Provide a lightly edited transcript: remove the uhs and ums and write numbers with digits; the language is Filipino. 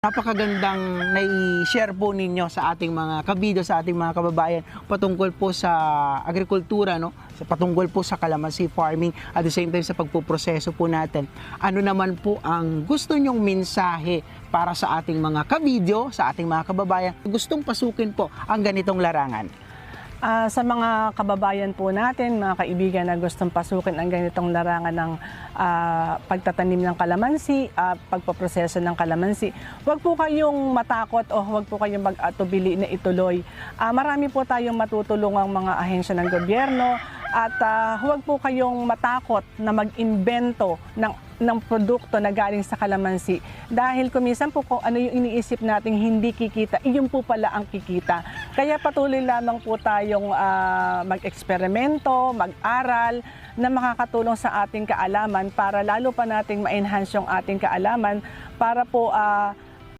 Napakagandang nai-share po ninyo sa ating mga kabido, sa ating mga kababayan patungkol po sa agrikultura, no? Patungkol po sa calamansi farming at the same time sa pagpuproseso po natin. Ano naman po ang gusto nyong mensahe para sa ating mga kabidyo, sa ating mga kababayan gustong pasukin po ang ganitong larangan? Sa mga kababayan po natin, mga kaibigan na gustong pasukin ang ganitong larangan ng pagtatanim ng kalamansi, pagpaproseso ng kalamansi, huwag po kayong matakot o huwag po kayong mag-atubili na ituloy. Marami po tayong matutulungang mga ahensya ng gobyerno at huwag po kayong matakot na mag-imbento ng produkto na galing sa kalamansi. Dahil kumisan po kung ano yung iniisip nating hindi kikita, iyon po pala ang kikita. Kaya patuloy lamang po tayong mag-eksperimento, mag-aral na makakatulong sa ating kaalaman para lalo pa nating ma-enhance yung ating kaalaman para po